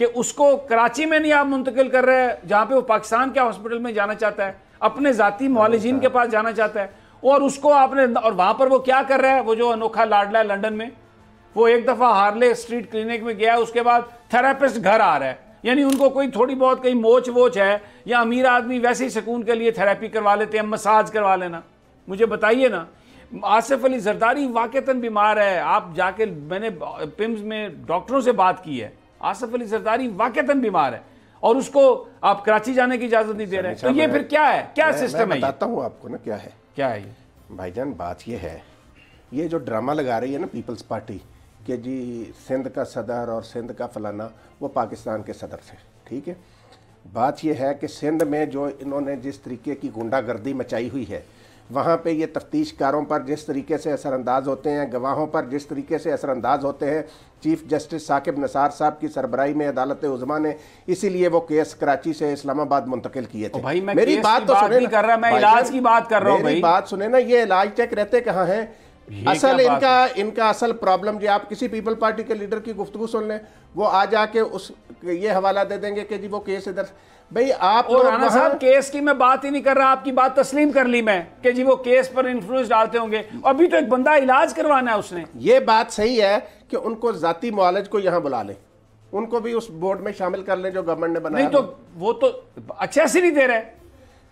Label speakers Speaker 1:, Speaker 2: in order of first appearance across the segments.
Speaker 1: کہ اس کو کراچی میں نہیں آپ منتقل کر رہے ہیں جہاں پہ وہ پاکستان کے ہاسپٹل میں جانا چاہتا ہے, اپنے ذاتی معالجین کے پاس جانا چاہتا ہے, اور اس کو آپ نے, اور وہاں پر وہ کیا کر رہا ہے, وہ جو انوکھا لاڈلا ہے لنڈن میں, وہ ایک دفعہ ہارلے اسٹریٹ کلینک میں گیا, اس کے بعد تھراپسٹ گھر آ رہا ہے. یعنی ان کو کوئی تھوڑی بہت کہیں موچ ووچ ہے, یا امیر آدمی ویسے ہی سکون کے لیے تھراپی کروا لیتے ہیں, مساج کروا لینا. مجھے بتائیے نا, آصف علی زرداری واقعتاً بیمار ہے, آپ جا کے, میں نے پمز میں ڈاکٹروں سے بات کی ہے, آصف علی زرداری واقعتاً بیمار ہے, اور اس کو آپ کراچی جانے کی اجازت نہیں دے رہے. تو یہ پھر کیا ہے, کیا سسٹم ہے؟
Speaker 2: میں بتاتا ہوں آپ کو نا کیا ہے.
Speaker 1: کیا ہے یہ
Speaker 2: بھائی جان؟ بات یہ ہے, یہ جو ڈرامہ لگا رہی ہے نا پیپلز پارٹی کہ جی سندھ کا صدر اور سندھ کا فلانا, وہ پاکستان کے صدر تھے, ٹھیک ہے. بات یہ ہے کہ سندھ میں جو انہوں نے جس طریقے کی گنڈا گردی مچائی ہوئی ہے, وہاں پہ یہ تفتیش کاروں پر جس طریقے سے اثر انداز ہوتے ہیں, گواہوں پر جس طریقے سے اثر انداز ہوتے ہیں, چیف جسٹس ثاقب نثار صاحب کی سربراہی میں عدالت عظمیٰ نے اسی لیے وہ کیس کراچی سے اسلام آباد منتقل کیے تھے.
Speaker 1: بھائی میں
Speaker 2: میری
Speaker 1: کیس
Speaker 2: بات
Speaker 1: کی
Speaker 2: تو
Speaker 1: بات
Speaker 2: سنیں
Speaker 1: نہیں کر رہا, میں علاج کی بات کر رہا ہوں.
Speaker 2: میری بات سنیں نا, یہ علاج چیک رہتے کہاں ہیں اصل ان کا اصل پرابلم. جی آپ کسی پیپل پارٹی کے لیڈر کی گفتگو سن لیں, وہ آ جا کے یہ حوالہ دے دیں گے کہ جی وہ کیس ادھر. بھئی آپ
Speaker 1: اور رانا صاحب کیس کی میں بات ہی نہیں کر رہا, آپ کی بات تسلیم کر لی میں کہ جی وہ کیس پر انفلوئنس ڈالتے ہوں گے, ابھی تو ایک بندہ علاج کروانا ہے اس نے.
Speaker 2: یہ بات صحیح ہے کہ ان کو ذاتی معالج کو یہاں بلا لیں, ان کو بھی اس بورڈ میں شامل کر لیں جو گورنمنٹ نے بنایا.
Speaker 1: نہیں تو وہ تو ایکسیس ہی نہیں دے رہے,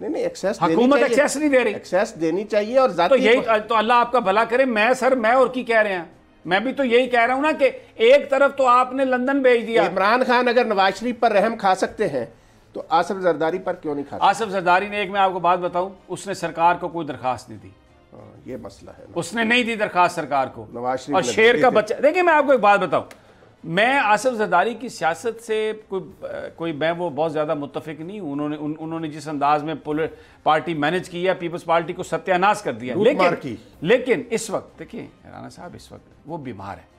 Speaker 2: نہیں ایکسیس
Speaker 1: حکومت ایکسیس نہیں دے رہی,
Speaker 2: ایکسیس دینی چاہیے. اور
Speaker 1: تو
Speaker 2: ذاتی
Speaker 1: یہی تو اللہ آپ کا بھلا کرے. میں اور کی کہہ رہے ہیں, میں بھی تو یہی کہہ رہا ہوں نا کہ ایک طرف تو آپ نے لندن بھیج دیا.
Speaker 2: عمران خان اگر نواز شریف پر رحم کھا سکتے ہیں تو آصف زرداری پر کیوں نہیں کھا سکتے؟
Speaker 1: آصف زرداری نے, ایک میں آپ کو بات بتاؤں, اس نے سرکار کو کوئی درخواست نہیں دی.
Speaker 2: یہ مسئلہ ہے,
Speaker 1: اس نے نہیں دی درخواست سرکار کو.
Speaker 2: نواز شریف
Speaker 1: اور شیر کا بچہ, دیکھیں میں آپ کو ایک بات بتاؤں, میں آصف زرداری کی سیاست سے کوئی میں وہ بہت زیادہ متفق نہیں ہوں. انہوں نے جس انداز میں پارٹی مینج کی ہے, پیپلز پارٹی کو ستیہ ناش کر دیا, لیکن اس وقت دیکھیں رانا صاحب, اس وقت وہ بیمار ہے.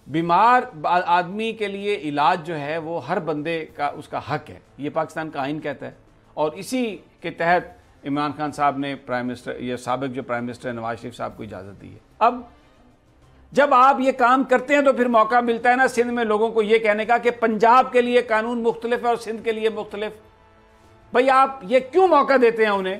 Speaker 1: بیمار آدمی کے لیے علاج جو ہے وہ ہر بندے کا اس کا حق ہے, یہ پاکستان کا آئین کہتا ہے, اور اسی کے تحت عمران خان صاحب نے پرائم منسٹر, یہ سابق جو پرائم منسٹر نواز شریف صاحب کو اجازت دی ہے. اب جب آپ یہ کام کرتے ہیں تو پھر موقع ملتا ہے نا سندھ میں لوگوں کو یہ کہنے کا کہ پنجاب کے لیے قانون مختلف ہے اور سندھ کے لیے مختلف. بھئی آپ یہ کیوں موقع دیتے ہیں انہیں؟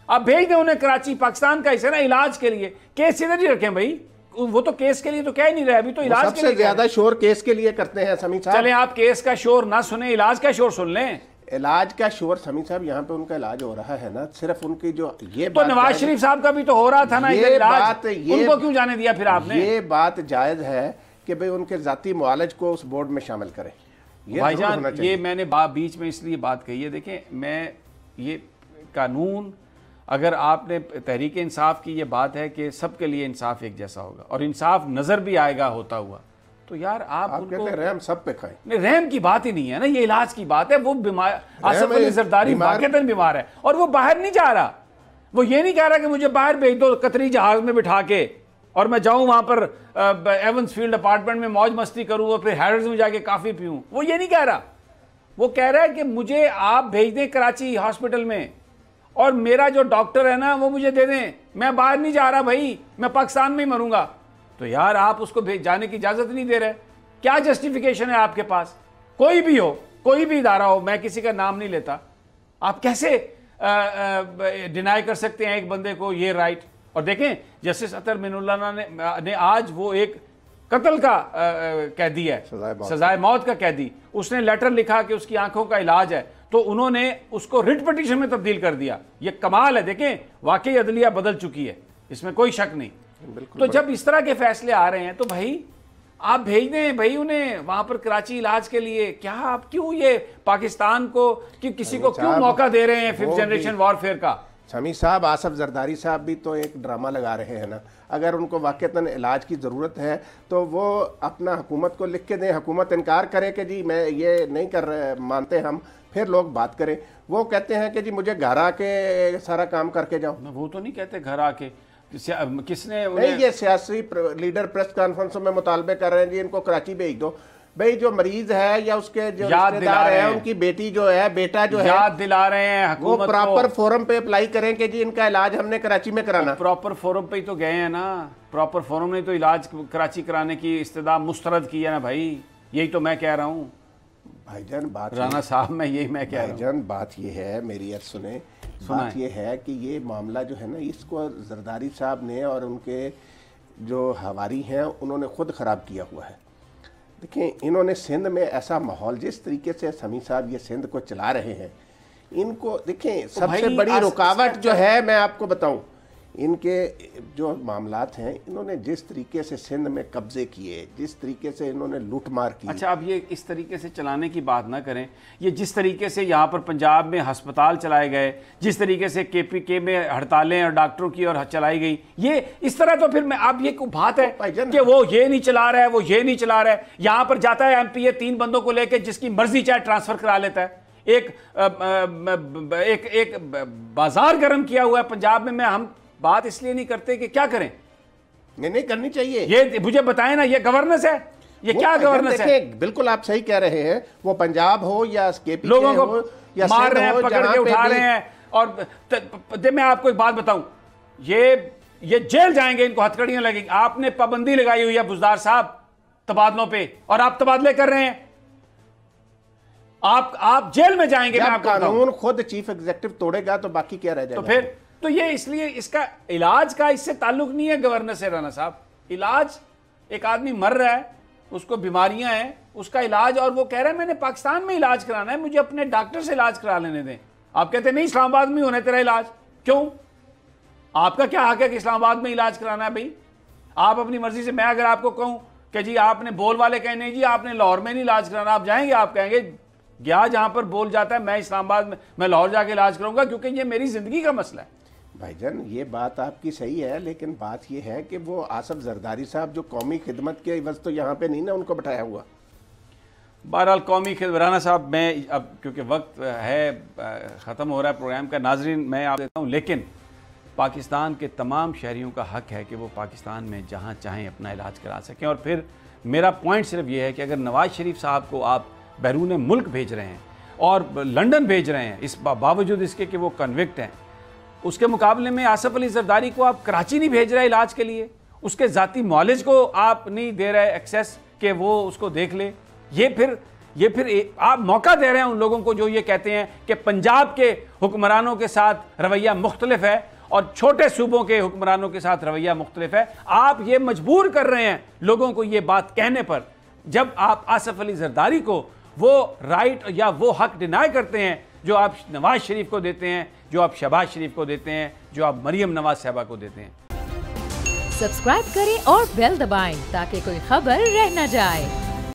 Speaker 1: آپ بھیج دیں انہیں کراچی, پاکستان کا حصہ نا, علاج کے لیے. کیس ادھر ہی رکھیں بھائی, وہ تو کیس کے لیے تو کہہ ہی نہیں رہے, ابھی تو علاج کے لیے.
Speaker 2: سب سے زیادہ شور کیس کے لیے کرتے ہیں سمیع صاحب.
Speaker 1: چلیں آپ کیس کا شور نہ سنیں, علاج کا شور سن لیں.
Speaker 2: علاج کا شور سمیع صاحب, یہاں پہ ان کا علاج ہو رہا ہے نا, صرف ان کی جو یہ
Speaker 1: تو نواز شریف صاحب کا بھی تو ہو رہا تھا نا علاج, ان کو کیوں جانے دیا پھر آپ نے؟
Speaker 2: یہ بات جائز ہے کہ بھئی ان کے ذاتی معالج کو اس بورڈ میں شامل کریں.
Speaker 1: بھائی جان یہ میں نے بیچ میں اس لیے بات کہی ہے, دیکھیں میں یہ قانون, اگر آپ نے تحریک انصاف کی یہ بات ہے کہ سب کے لیے انصاف ایک جیسا ہوگا اور انصاف نظر بھی آئے گا ہوتا ہوا, تو یار آپ ان کو
Speaker 2: رحم سب پہ کھائیں.
Speaker 1: نہیں, رحم کی بات ہی نہیں ہے نا, یہ علاج کی بات ہے. وہ بیمار, آصف علی زرداری واقعتاً بیمار ہے, اور وہ باہر نہیں جا رہا. وہ یہ نہیں کہہ رہا کہ مجھے باہر بھیج دو قطری جہاز میں بٹھا کے اور میں جاؤں وہاں پر ایونس فیلڈ اپارٹمنٹ میں موج مستی کروں اور پھر ہیرڈز میں جا کے کافی پیوں. وہ یہ نہیں کہہ رہا. وہ کہہ رہا ہے کہ مجھے آپ بھیج دیں کراچی ہاسپٹل میں, اور میرا جو ڈاکٹر ہے نا وہ مجھے دے دیں, میں باہر نہیں جا رہا بھائی, میں پاکستان میں ہی مروں گا. تو یار آپ اس کو جانے کی اجازت نہیں دے رہے. کیا جسٹیفیکیشن ہے آپ کے پاس؟ کوئی بھی ہو, کوئی بھی ادارہ ہو, میں کسی کا نام نہیں لیتا, آپ کیسے ڈینائی کر سکتے ہیں ایک بندے کو یہ رائٹ؟ اور دیکھیں جسٹس اطہر معین اللہ نے آج وہ ایک قتل کا قیدی ہے, سزائے موت کا قیدی, اس نے لیٹر لکھا کہ اس کی آنکھوں کا علاج ہے, تو انہوں نے اس کو ریٹ پٹیشن میں تبدیل کر دیا. یہ کمال ہے. دیکھیں واقعی عدلیہ بدل چکی ہے, اس میں کوئی شک نہیں. تو جب اس طرح کے فیصلے آ رہے ہیں تو بھائی آپ بھیج دیں بھائی انہیں وہاں پر کراچی علاج کے لیے. کیا آپ کیوں یہ پاکستان کو کہ کسی کو کیوں موقع دے رہے ہیں ففتھ جنریشن وارفیئر کا؟
Speaker 2: سمیع صاحب, آصف زرداری صاحب بھی تو ایک ڈرامہ لگا رہے ہیں نا. اگر ان کو واقعتاً علاج کی ضرورت ہے تو وہ اپنا حکومت کو لکھ کے دیں, حکومت انکار کرے کہ جی میں یہ نہیں کر رہے مانتے ہم, پھر لوگ بات کریں. وہ کہتے ہیں کہ جی مجھے گھر آ کے سارا کام کر کے جاؤ.
Speaker 1: وہ تو نہیں کہتے گھر آ کے, کس نے
Speaker 2: نہیں, یہ سیاسی لیڈر پریس کانفرنسوں میں مطالبے کر رہے ہیں جی ان کو کراچی بھیج دو. بھئی جو مریض ہے یا اس کے جو رشتہ دار ہیں, ان کی بیٹی جو ہے, بیٹا جو ہے,
Speaker 1: یاد دلا رہے ہیں
Speaker 2: وہ
Speaker 1: حکومت
Speaker 2: پراپر فورم پہ اپلائی کریں کہ جی ان کا علاج ہم نے کراچی میں کرانا.
Speaker 1: پراپر فورم پہ ہی تو گئے ہیں نا, پراپر فورم نے تو علاج کراچی کرانے کی استدعا مسترد کی ہے نا بھائی. یہی تو میں کہہ رہا ہوں.
Speaker 2: بھائی جان بات
Speaker 1: رانا صاحب میں کہہ رہا ہوں
Speaker 2: بھائی جان بات یہ ہے، میری عرض سنیں، بات یہ ہے کہ یہ معاملہ جو ہے نا اس کو زرداری صاحب نے اور ان کے جو حواری ہیں انہوں نے خود خراب کیا ہوا ہے۔ دیکھیں انہوں نے سندھ میں ایسا ماحول، جس طریقے سے سمیع صاحب یہ سندھ کو چلا رہے ہیں، ان کو دیکھیں سب سے بڑی رکاوٹ جو ہے میں آپ کو بتاؤں، ان کے جو معاملات ہیں، انہوں نے جس طریقے سے سندھ میں قبضے کیے، جس طریقے سے انہوں نے لوٹ مار کی۔
Speaker 1: اچھا اب یہ اس طریقے سے چلانے کی بات نہ کریں، یہ جس طریقے سے یہاں پر پنجاب میں ہسپتال چلائے گئے، جس طریقے سے KPK میں ہڑتالیں اور ڈاکٹروں کی اور چلائی گئی، یہ اس طرح تو پھر اب یہ کوئی بات ہے کہ وہ یہ نہیں چلا رہا ہے، وہ یہ نہیں چلا رہا ہے۔ یہاں پر جاتا ہے MP 3 بندوں کو لے کے، جس کی مرضی چاہے ٹرانسفر کرا لیتا ہے۔ ایک بازار گرم کیا ہوا ہے پنجاب میں ہم بات اس لیے نہیں کرتے کہ کیا کریں،
Speaker 2: نہیں کرنی چاہیے۔
Speaker 1: یہ مجھے بتائیں نا، یہ گورننس ہے؟ یہ کیا گورننس ہے؟
Speaker 2: بالکل آپ صحیح کہہ رہے ہیں، وہ پنجاب ہو یا KPK
Speaker 1: لوگوں کو
Speaker 2: ہو یا
Speaker 1: مار رہے ہیں، پکڑ کے اٹھا رہے ہیں۔ اور میں آپ کو ایک بات بتاؤں، یہ جیل جائیں گے، ان کو ہتھکڑیاں لگیں گی۔ آپ نے پابندی لگائی ہوئی ہے بزدار صاحب تبادلوں پہ، اور آپ تبادلے کر رہے ہیں، آپ جیل میں جائیں گے۔
Speaker 2: جب قانون خود چیف ایگزیکٹو توڑے گا تو باقی کیا رہ جائے گا؟
Speaker 1: تو پھر تو یہ اس لیے اس کا علاج کا اس سے تعلق نہیں ہے گورنر سے رانا صاحب۔ علاج، ایک آدمی مر رہا ہے، اس کو بیماریاں ہیں، اس کا علاج، اور وہ کہہ رہا ہے میں نے پاکستان میں علاج کرانا ہے، مجھے اپنے ڈاکٹر سے علاج کرا لینے دیں۔ آپ کہتے ہیں نہیں اسلام آباد میں ہونا ہے تیرا علاج، کیوں؟ آپ کا کیا حق ہے کہ اسلام آباد میں علاج کرانا ہے؟ بھائی آپ اپنی مرضی سے، میں اگر آپ کو کہوں کہ جی آپ نے بول والے کہیں نہیں جی آپ نے لاہور میں نہیں علاج کرانا، آپ جائیں گے؟ آپ کہیں گے گیا جہاں پر بول جاتا ہے میں اسلام آباد میں لاہور جا کے علاج کروں گا، کیونکہ یہ میری زندگی کا مسئلہ ہے۔
Speaker 2: بھائی جان یہ بات آپ کی صحیح ہے، لیکن بات یہ ہے کہ وہ آصف زرداری صاحب جو قومی خدمت کے عوض تو یہاں پہ نہیں نا ان کو بٹھایا ہوا۔
Speaker 1: بہرحال قومی خدمت، رانا صاحب میں اب کیونکہ وقت ہے ختم ہو رہا ہے پروگرام کا، ناظرین میں آپ دیتا ہوں، لیکن پاکستان کے تمام شہریوں کا حق ہے کہ وہ پاکستان میں جہاں چاہیں اپنا علاج کرا سکیں۔ اور پھر میرا پوائنٹ صرف یہ ہے کہ اگر نواز شریف صاحب کو آپ بیرون ملک بھیج رہے ہیں اور لنڈن بھیج رہے ہیں، اس باوجود اس کے کہ وہ کنوکٹ ہیں، اس کے مقابلے میں آصف علی زرداری کو آپ کراچی نہیں بھیج رہے علاج کے لیے، اس کے ذاتی معالج کو آپ نہیں دے رہے ایکسیس کہ وہ اس کو دیکھ لے، یہ پھر آپ موقع دے رہے ہیں ان لوگوں کو جو یہ کہتے ہیں کہ پنجاب کے حکمرانوں کے ساتھ رویہ مختلف ہے اور چھوٹے صوبوں کے حکمرانوں کے ساتھ رویہ مختلف ہے۔ آپ یہ مجبور کر رہے ہیں لوگوں کو یہ بات کہنے پر، جب آپ آصف علی زرداری کو وہ رائٹ یا وہ حق ڈینائی کرتے ہیں جو آپ نواز شریف کو دیتے ہیں، جو آپ شہباز شریف کو دیتے ہیں، جو آپ مریم نواز صاحبہ کو دیتے ہیں۔
Speaker 3: سبسکرائب کریں اور بیل دبائیں تاکہ کوئی خبر رہ نہ جائے۔